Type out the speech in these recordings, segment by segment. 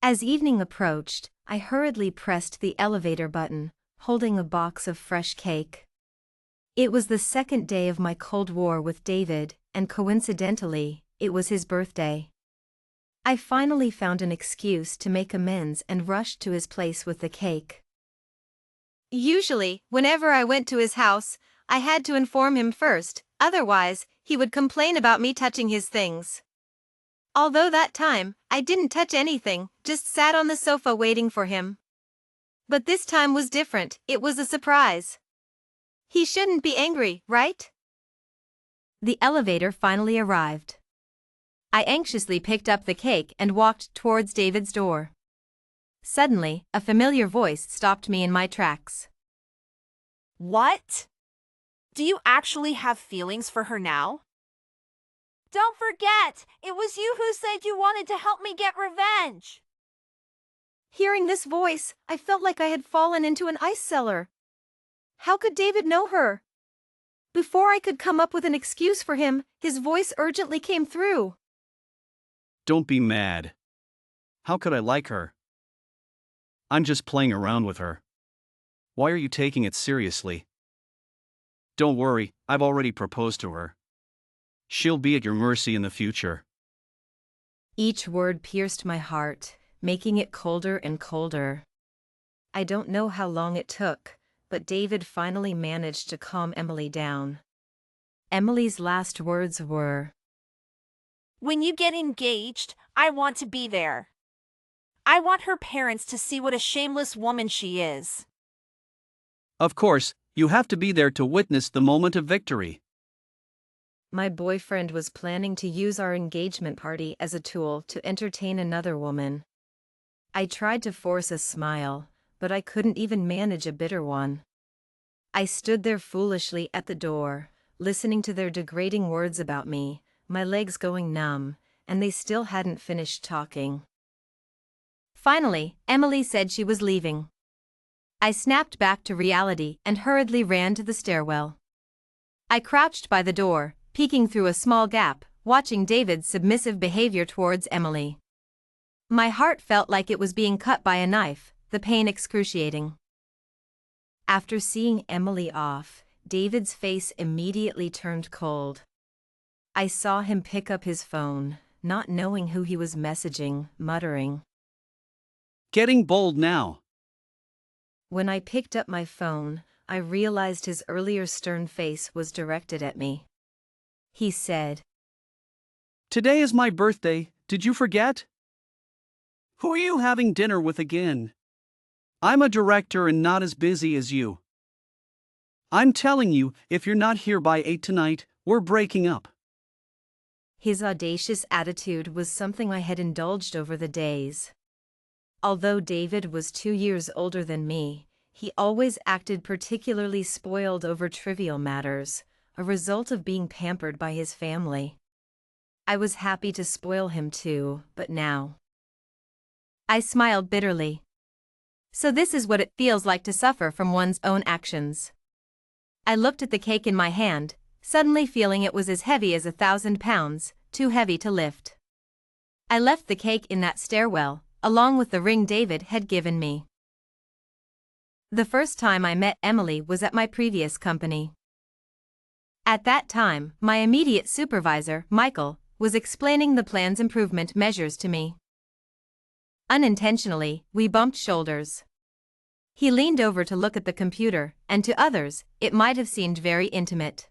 As evening approached, I hurriedly pressed the elevator button, holding a box of fresh cake. It was the second day of my Cold War with David, and coincidentally, it was his birthday. I finally found an excuse to make amends and rushed to his place with the cake. Usually, whenever I went to his house, I had to inform him first, otherwise, he would complain about me touching his things. Although that time, I didn't touch anything, just sat on the sofa waiting for him. But this time was different, it was a surprise. He shouldn't be angry, right? The elevator finally arrived. I anxiously picked up the cake and walked towards David's door. Suddenly, a familiar voice stopped me in my tracks. What? Do you actually have feelings for her now? Don't forget, it was you who said you wanted to help me get revenge. Hearing this voice, I felt like I had fallen into an ice cellar. How could David know her? Before I could come up with an excuse for him, his voice urgently came through. Don't be mad. How could I like her? I'm just playing around with her. Why are you taking it seriously? Don't worry, I've already proposed to her. She'll be at your mercy in the future. Each word pierced my heart, making it colder and colder. I don't know how long it took, but David finally managed to calm Emily down. Emily's last words were, When you get engaged, I want to be there. I want her parents to see what a shameless woman she is. Of course, you have to be there to witness the moment of victory. My boyfriend was planning to use our engagement party as a tool to entertain another woman. I tried to force a smile, but I couldn't even manage a bitter one. I stood there foolishly at the door, listening to their degrading words about me, my legs going numb, and they still hadn't finished talking. Finally, Emily said she was leaving. I snapped back to reality and hurriedly ran to the stairwell. I crouched by the door, peeking through a small gap, watching David's submissive behavior towards Emily. My heart felt like it was being cut by a knife, the pain excruciating. After seeing Emily off, David's face immediately turned cold. I saw him pick up his phone, not knowing who he was messaging, muttering. Getting bold now. When I picked up my phone, I realized his earlier stern face was directed at me. He said, Today is my birthday, did you forget? Who are you having dinner with again? I'm a director and not as busy as you. I'm telling you, if you're not here by 8 tonight, we're breaking up. His audacious attitude was something I had indulged over the days. Although David was 2 years older than me, he always acted particularly spoiled over trivial matters, a result of being pampered by his family. I was happy to spoil him too, but now. I smiled bitterly. So this is what it feels like to suffer from one's own actions. I looked at the cake in my hand, suddenly feeling it was as heavy as 1,000 pounds, too heavy to lift. I left the cake in that stairwell, along with the ring David had given me. The first time I met Emily was at my previous company. At that time, my immediate supervisor, Michael, was explaining the plan's improvement measures to me. Unintentionally, we bumped shoulders. He leaned over to look at the computer, and to others, it might have seemed very intimate.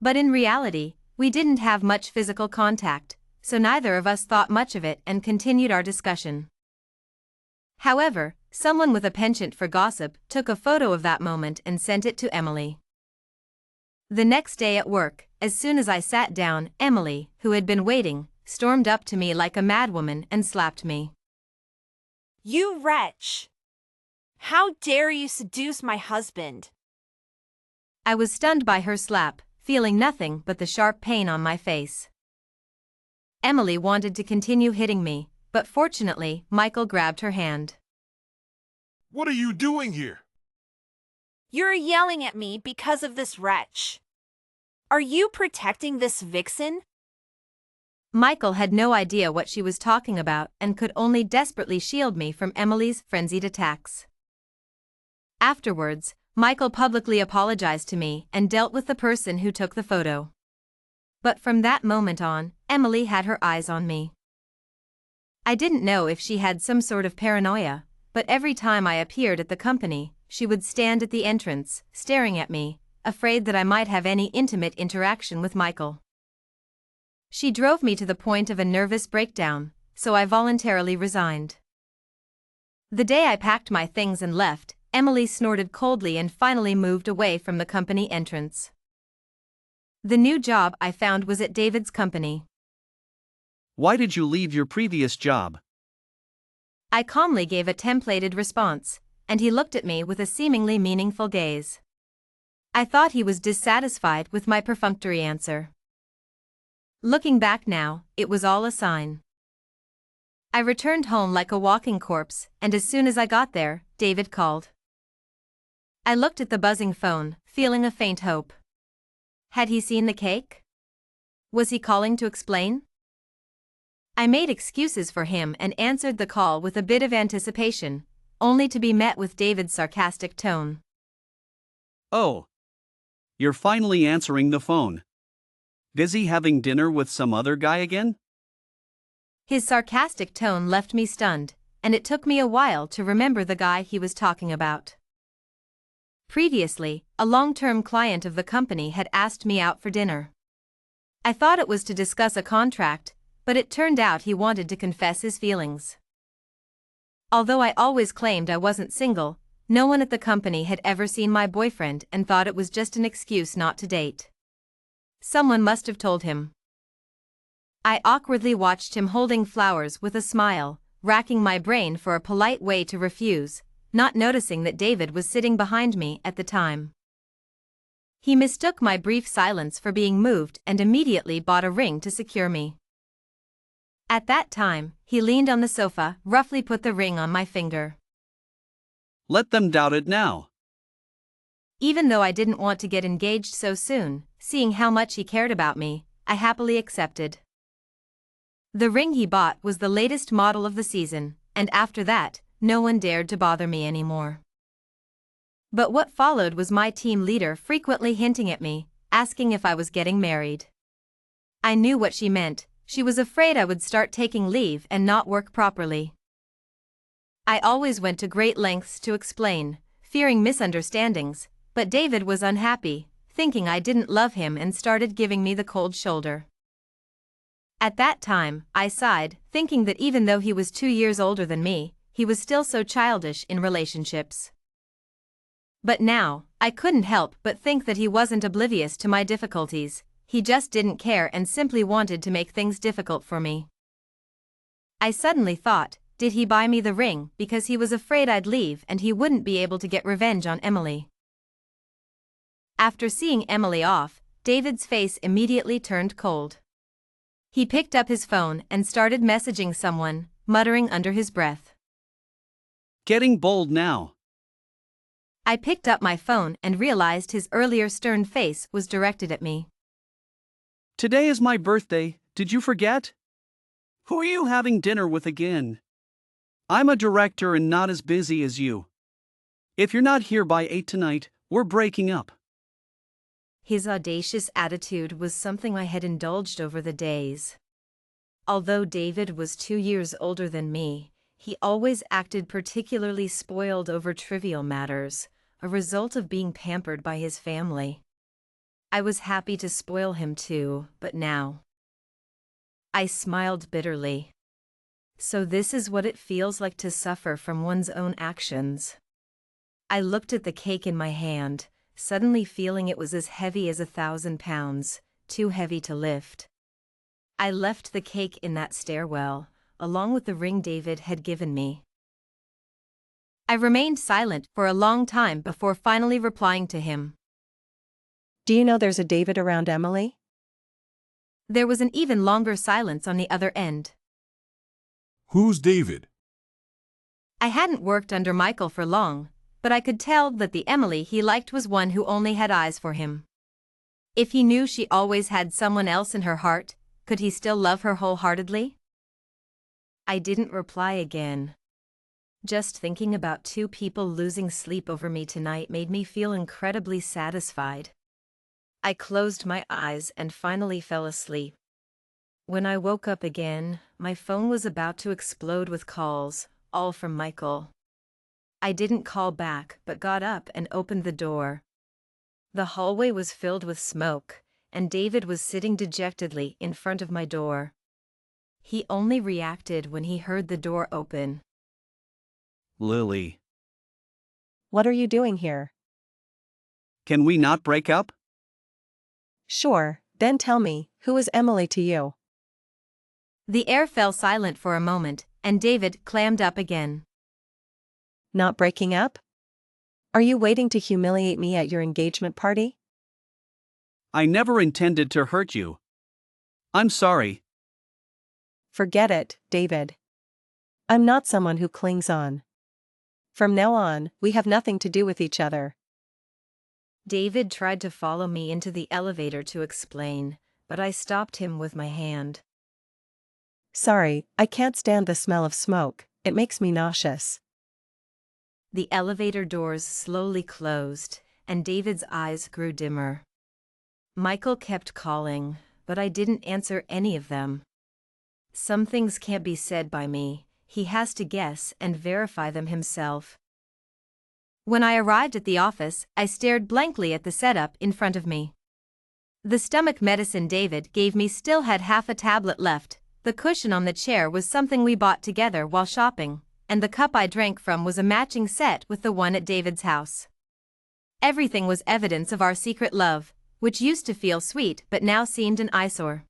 But in reality, we didn't have much physical contact, so neither of us thought much of it and continued our discussion. However, someone with a penchant for gossip took a photo of that moment and sent it to Emily. The next day at work, as soon as I sat down, Emily, who had been waiting, stormed up to me like a madwoman and slapped me. You wretch! How dare you seduce my husband? I was stunned by her slap, feeling nothing but the sharp pain on my face. Emily wanted to continue hitting me, but fortunately, Michael grabbed her hand. What are you doing here? You're yelling at me because of this wretch. Are you protecting this vixen? Michael had no idea what she was talking about and could only desperately shield me from Emily's frenzied attacks. Afterwards, Michael publicly apologized to me and dealt with the person who took the photo. But from that moment on, Emily had her eyes on me. I didn't know if she had some sort of paranoia, but every time I appeared at the company, she would stand at the entrance, staring at me, afraid that I might have any intimate interaction with Michael. She drove me to the point of a nervous breakdown, so I voluntarily resigned. The day I packed my things and left, Emily snorted coldly and finally moved away from the company entrance. The new job I found was at David's company. Why did you leave your previous job? I calmly gave a templated response, and he looked at me with a seemingly meaningful gaze. I thought he was dissatisfied with my perfunctory answer. Looking back now, it was all a sign. I returned home like a walking corpse, and as soon as I got there, David called. I looked at the buzzing phone, feeling a faint hope. Had he seen the cake? Was he calling to explain? I made excuses for him and answered the call with a bit of anticipation, only to be met with David's sarcastic tone. Oh. You're finally answering the phone. Busy having dinner with some other guy again? His sarcastic tone left me stunned, and it took me a while to remember the guy he was talking about. Previously, a long-term client of the company had asked me out for dinner. I thought it was to discuss a contract, but it turned out he wanted to confess his feelings. Although I always claimed I wasn't single, no one at the company had ever seen my boyfriend and thought it was just an excuse not to date. Someone must have told him. I awkwardly watched him holding flowers with a smile, racking my brain for a polite way to refuse, not noticing that David was sitting behind me at the time. He mistook my brief silence for being moved and immediately bought a ring to secure me. At that time, he leaned on the sofa, roughly put the ring on my finger. Let them doubt it now. Even though I didn't want to get engaged so soon, seeing how much he cared about me, I happily accepted. The ring he bought was the latest model of the season, and after that, no one dared to bother me anymore. But what followed was my team leader frequently hinting at me, asking if I was getting married. I knew what she meant. She was afraid I would start taking leave and not work properly. I always went to great lengths to explain, fearing misunderstandings, but David was unhappy, thinking I didn't love him and started giving me the cold shoulder. At that time, I sighed, thinking that even though he was 2 years older than me, he was still so childish in relationships. But now, I couldn't help but think that he wasn't oblivious to my difficulties, he just didn't care and simply wanted to make things difficult for me. I suddenly thought, did he buy me the ring because he was afraid I'd leave and he wouldn't be able to get revenge on Emily? After seeing Emily off, David's face immediately turned cold. He picked up his phone and started messaging someone, muttering under his breath. Getting bold now. I picked up my phone and realized his earlier stern face was directed at me. Today is my birthday, did you forget? Who are you having dinner with again? I'm a director and not as busy as you. If you're not here by 8 tonight, we're breaking up. His audacious attitude was something I had indulged over the days. Although David was 2 years older than me, he always acted particularly spoiled over trivial matters, a result of being pampered by his family. I was happy to spoil him too, but now. I smiled bitterly. So this is what it feels like to suffer from one's own actions. I looked at the cake in my hand, suddenly feeling it was as heavy as 1,000 pounds, too heavy to lift. I left the cake in that stairwell, along with the ring David had given me. I remained silent for a long time before finally replying to him. Do you know there's a David around Emily? There was an even longer silence on the other end. Who's David? I hadn't worked under Michael for long, but I could tell that the Emily he liked was one who only had eyes for him. If he knew she always had someone else in her heart, Could he still love her wholeheartedly? I didn't reply again. Just thinking about two people losing sleep over me tonight made me feel incredibly satisfied. I closed my eyes and finally fell asleep. When I woke up again, my phone was about to explode with calls, all from Michael. I didn't call back but got up and opened the door. The hallway was filled with smoke, and David was sitting dejectedly in front of my door. He only reacted when he heard the door open. Lily, What are you doing here? can we not break up? Sure, then tell me, who is Emily to you? The air fell silent for a moment, and David clammed up again. Not breaking up? Are you waiting to humiliate me at your engagement party? I never intended to hurt you. I'm sorry. Forget it, David. I'm not someone who clings on. From now on, we have nothing to do with each other. David tried to follow me into the elevator to explain, but I stopped him with my hand. Sorry, I can't stand the smell of smoke, it makes me nauseous. The elevator doors slowly closed, and David's eyes grew dimmer. Michael kept calling, but I didn't answer any of them. Some things can't be said by me, he has to guess and verify them himself. When I arrived at the office, I stared blankly at the setup in front of me. The stomach medicine David gave me still had half a tablet left, the cushion on the chair was something we bought together while shopping, and the cup I drank from was a matching set with the one at David's house. Everything was evidence of our secret love, which used to feel sweet but now seemed an eyesore.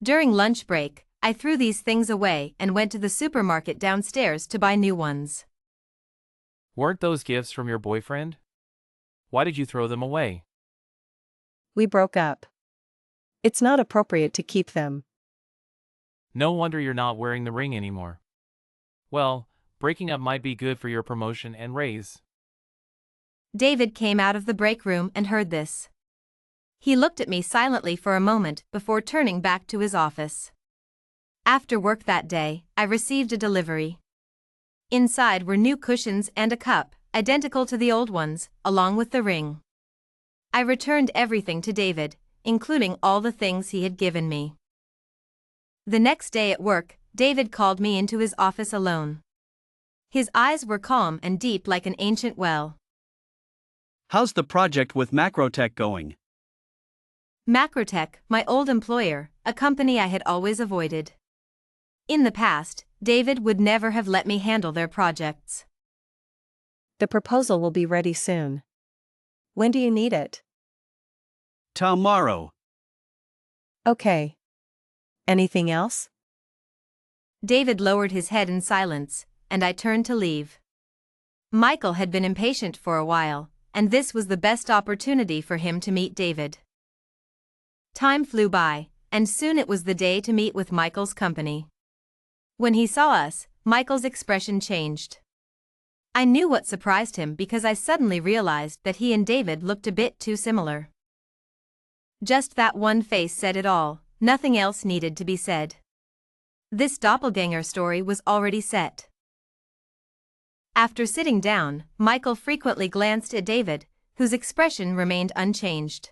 During lunch break, I threw these things away and went to the supermarket downstairs to buy new ones. Weren't those gifts from your boyfriend? Why did you throw them away? We broke up. It's not appropriate to keep them. No wonder you're not wearing the ring anymore. Well, breaking up might be good for your promotion and raise. David came out of the break room and heard this. He looked at me silently for a moment before turning back to his office. After work that day, I received a delivery. Inside were new cushions and a cup, identical to the old ones, along with the ring. I returned everything to David, including all the things he had given me. The next day at work, David called me into his office alone. His eyes were calm and deep like an ancient well. How's the project with Macrotech going? Macrotech, my old employer, a company I had always avoided. In the past, David would never have let me handle their projects. The proposal will be ready soon. When do you need it? Tomorrow. Okay. Anything else? David lowered his head in silence, and I turned to leave. Michael had been impatient for a while, and this was the best opportunity for him to meet David. Time flew by, and soon it was the day to meet with Michael's company. When he saw us, Michael's expression changed. I knew what surprised him because I suddenly realized that he and David looked a bit too similar. Just that one face said it all, nothing else needed to be said. This doppelganger story was already set. After sitting down, Michael frequently glanced at David, whose expression remained unchanged.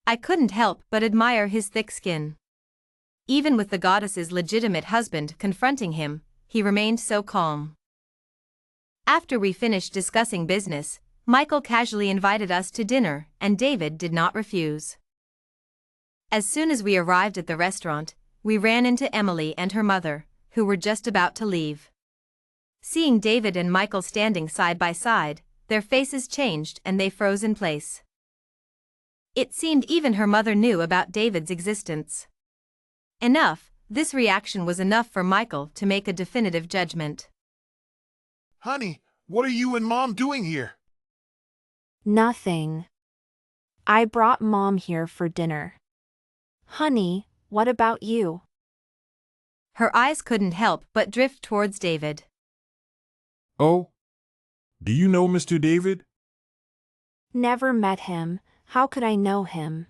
I couldn't help but admire his thick skin. Even with the goddess's legitimate husband confronting him, he remained so calm. After we finished discussing business, Michael casually invited us to dinner, and David did not refuse. As soon as we arrived at the restaurant, we ran into Emily and her mother, who were just about to leave. Seeing David and Michael standing side by side, their faces changed and they froze in place. It seemed even her mother knew about David's existence. This reaction was enough for Michael to make a definitive judgment. Honey, what are you and Mom doing here? Nothing. I brought Mom here for dinner. Honey, what about you? Her eyes couldn't help but drift towards David. Oh? Do you know Mr. David? Never met him. How could I know him?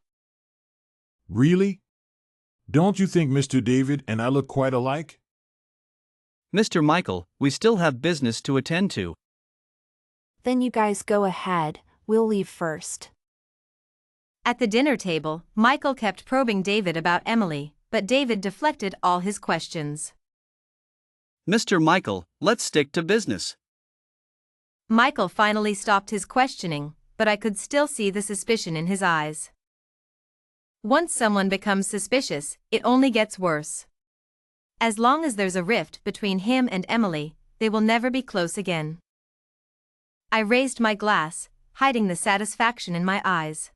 Really? Don't you think Mr. David and I look quite alike? Mr. Michael, we still have business to attend to. Then you guys go ahead, we'll leave first. At the dinner table, Michael kept probing David about Emily, but David deflected all his questions. Mr. Michael, let's stick to business. Michael finally stopped his questioning, but I could still see the suspicion in his eyes. Once someone becomes suspicious, it only gets worse. As long as there's a rift between him and Emily, they will never be close again. I raised my glass, hiding the satisfaction in my eyes.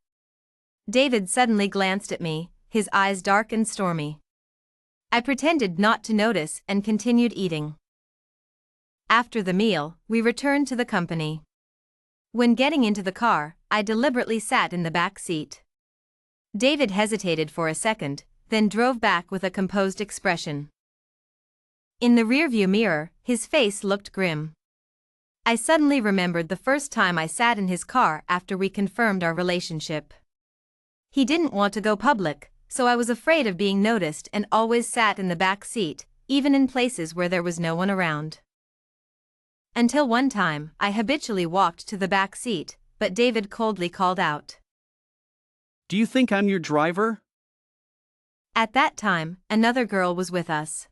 David suddenly glanced at me, his eyes dark and stormy. I pretended not to notice and continued eating. After the meal, we returned to the company. When getting into the car, I deliberately sat in the back seat. David hesitated for a second, then drove back with a composed expression. In the rearview mirror, his face looked grim. I suddenly remembered the first time I sat in his car after we confirmed our relationship. He didn't want to go public, so I was afraid of being noticed and always sat in the back seat, even in places where there was no one around. Until one time, I habitually walked to the back seat, but David coldly called out. Do you think I'm your driver? At that time, another girl was with us.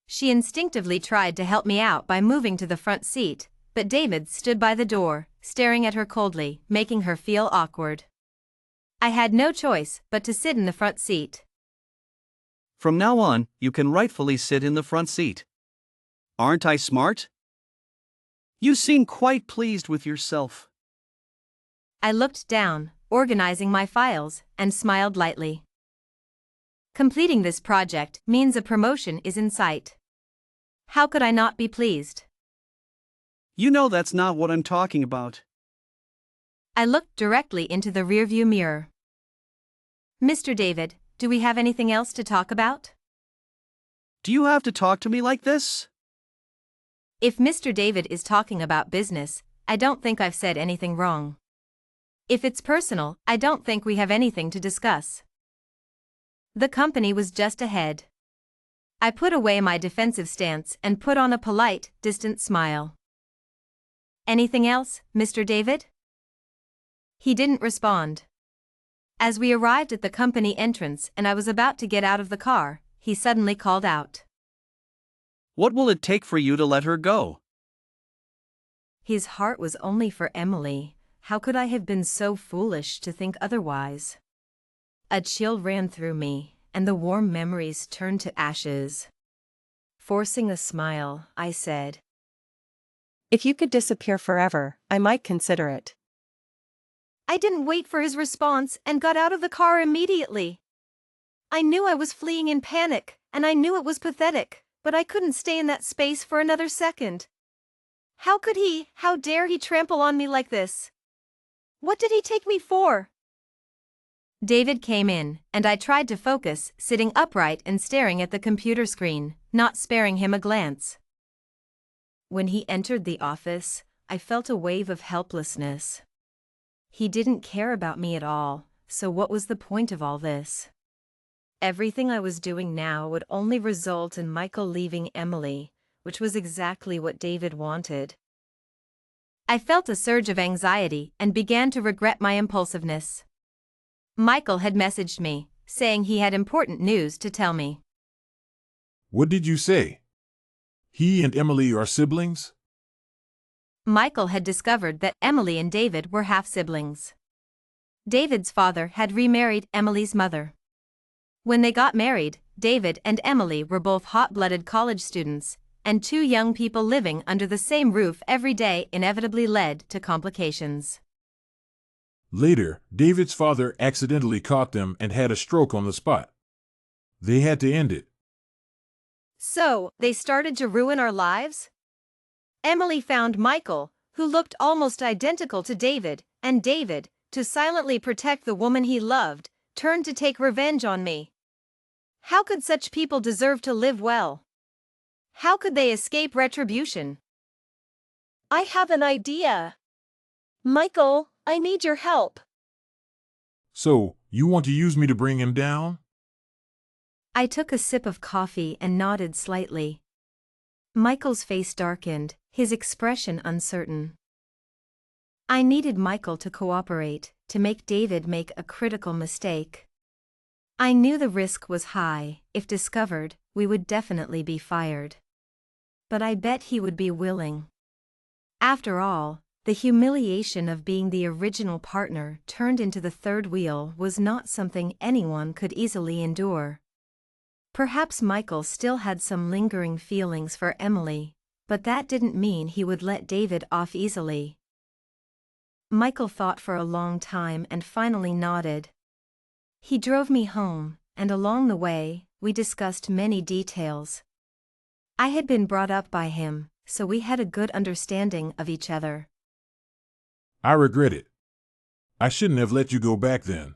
She instinctively tried to help me out by moving to the front seat, but David stood by the door, staring at her coldly, making her feel awkward. I had no choice but to sit in the front seat. From now on, you can rightfully sit in the front seat. Aren't I smart? You seem quite pleased with yourself. I looked down, organizing my files, and smiled lightly. Completing this project means a promotion is in sight. How could I not be pleased? You know that's not what I'm talking about. I looked directly into the rearview mirror. Mr. David, do we have anything else to talk about? Do you have to talk to me like this? If Mr. David is talking about business, I don't think I've said anything wrong. If it's personal, I don't think we have anything to discuss. The company was just ahead. I put away my defensive stance and put on a polite, distant smile. Anything else, Mr. David? He didn't respond. As we arrived at the company entrance and I was about to get out of the car, he suddenly called out. What will it take for you to let her go? His heart was only for Emily. How could I have been so foolish to think otherwise? A chill ran through me, and the warm memories turned to ashes. Forcing a smile, I said, If you could disappear forever, I might consider it. I didn't wait for his response and got out of the car immediately. I knew I was fleeing in panic, and I knew it was pathetic, but I couldn't stay in that space for another second. How dare he trample on me like this? What did he take me for? David came in, and I tried to focus, sitting upright and staring at the computer screen, not sparing him a glance. When he entered the office, I felt a wave of helplessness. He didn't care about me at all, so what was the point of all this? Everything I was doing now would only result in Michael leaving Emily, which was exactly what David wanted. I felt a surge of anxiety and began to regret my impulsiveness. Michael had messaged me, saying he had important news to tell me. What did you say? He and Emily are siblings? Michael had discovered that Emily and David were half-siblings. David's father had remarried Emily's mother. When they got married, David and Emily were both hot-blooded college students, and two young people living under the same roof every day inevitably led to complications. Later, David's father accidentally caught them and had a stroke on the spot. They had to end it. So, they started to ruin our lives? Emily found Michael, who looked almost identical to David, and David, to silently protect the woman he loved, turned to take revenge on me. How could such people deserve to live well? How could they escape retribution? I have an idea. Michael, I need your help. So, you want to use me to bring him down? I took a sip of coffee and nodded slightly. Michael's face darkened, his expression uncertain. I needed Michael to cooperate, to make David make a critical mistake. I knew the risk was high. If discovered, we would definitely be fired. But I bet he would be willing. After all, the humiliation of being the original partner turned into the third wheel was not something anyone could easily endure. Perhaps Michael still had some lingering feelings for Emily, but that didn't mean he would let David off easily. Michael thought for a long time and finally nodded. He drove me home, and along the way, we discussed many details. I had been brought up by him, so we had a good understanding of each other. I regret it. I shouldn't have let you go back then.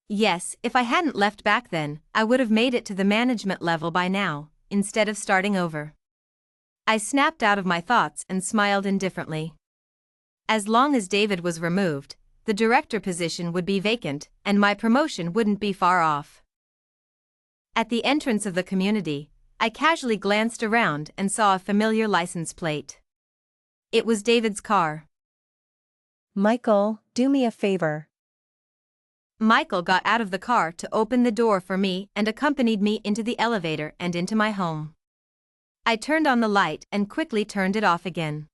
Yes, if I hadn't left back then, I would have made it to the management level by now, instead of starting over. I snapped out of my thoughts and smiled indifferently. As long as David was removed, the director position would be vacant, and my promotion wouldn't be far off. At the entrance of the community, I casually glanced around and saw a familiar license plate. It was David's car. Michael, do me a favor. Michael got out of the car to open the door for me and accompanied me into the elevator and into my home. I turned on the light and quickly turned it off again.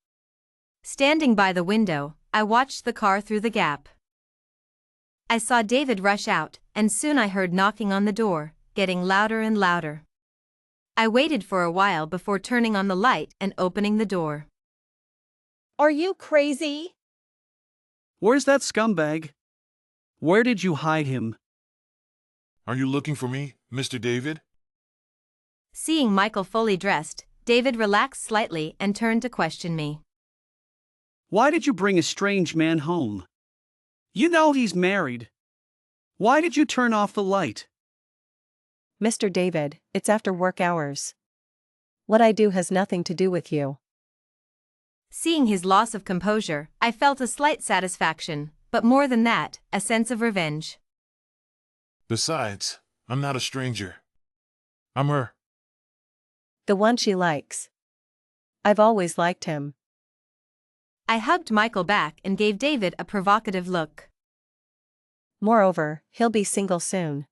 Standing by the window, I watched the car through the gap. I saw David rush out, and soon I heard knocking on the door, getting louder and louder. I waited for a while before turning on the light and opening the door. Are you crazy? Where's that scumbag? Where did you hide him? Are you looking for me, Mr. David? Seeing Michael fully dressed, David relaxed slightly and turned to question me. Why did you bring a strange man home? You know he's married. Why did you turn off the light? Mr. David, it's after work hours. What I do has nothing to do with you. Seeing his loss of composure, I felt a slight satisfaction, but more than that, a sense of revenge. Besides, I'm not a stranger. I'm her. The one she likes. I've always liked him. I hugged Michael back and gave David a provocative look. Moreover, he'll be single soon.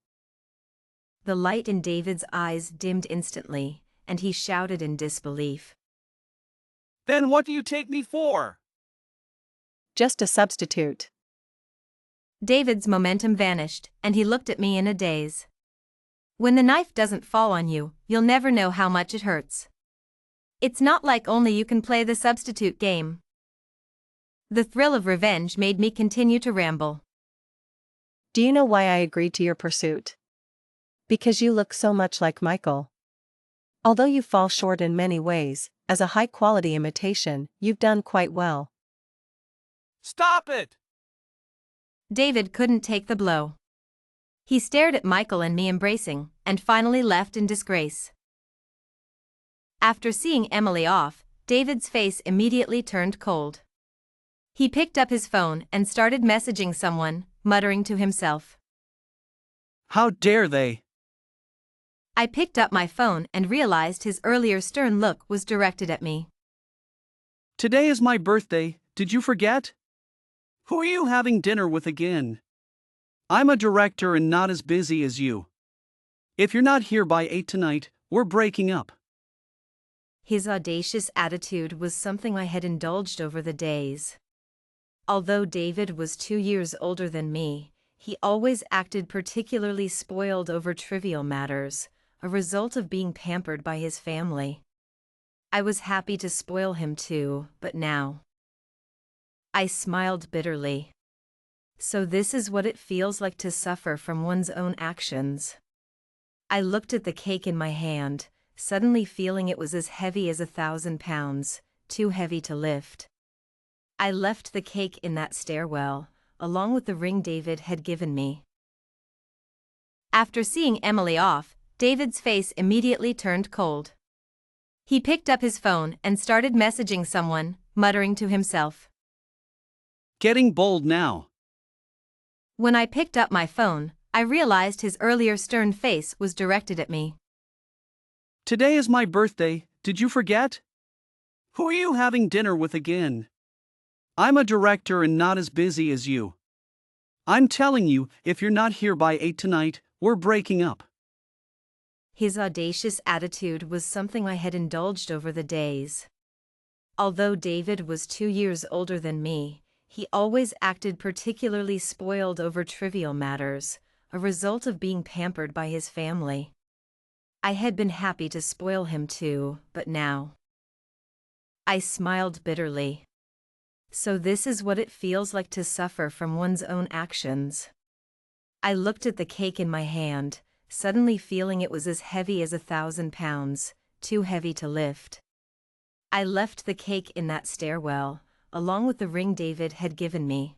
The light in David's eyes dimmed instantly, and he shouted in disbelief. Then what do you take me for? Just a substitute. David's momentum vanished, and he looked at me in a daze. When the knife doesn't fall on you, you'll never know how much it hurts. It's not like only you can play the substitute game. The thrill of revenge made me continue to ramble. Do you know why I agreed to your pursuit? Because you look so much like Michael. Although you fall short in many ways, as a high-quality imitation, you've done quite well. Stop it! David couldn't take the blow. He stared at Michael and me embracing, and finally left in disgrace. After seeing Emily off, David's face immediately turned cold. He picked up his phone and started messaging someone, muttering to himself. How dare they? I picked up my phone and realized his earlier stern look was directed at me. Today is my birthday, did you forget? Who are you having dinner with again? I'm a director and not as busy as you. If you're not here by 8 tonight, we're breaking up. His audacious attitude was something I had indulged over the days. Although David was 2 years older than me, he always acted particularly spoiled over trivial matters, a result of being pampered by his family. I was happy to spoil him too, but now. I smiled bitterly. So this is what it feels like to suffer from one's own actions. I looked at the cake in my hand, suddenly feeling it was as heavy as 1,000 pounds, too heavy to lift. I left the cake in that stairwell, along with the ring David had given me. After seeing Emily off, David's face immediately turned cold. He picked up his phone and started messaging someone, muttering to himself. Getting bold now. When I picked up my phone, I realized his earlier stern face was directed at me. Today is my birthday, did you forget? Who are you having dinner with again? I'm a director and not as busy as you. I'm telling you, if you're not here by 8 tonight, we're breaking up. His audacious attitude was something I had indulged over the days. Although David was 2 years older than me, he always acted particularly spoiled over trivial matters, a result of being pampered by his family. I had been happy to spoil him too, but now. I smiled bitterly. So this is what it feels like to suffer from one's own actions. I looked at the cake in my hand, suddenly feeling it was as heavy as 1,000 pounds, too heavy to lift. I left the cake in that stairwell, along with the ring David had given me.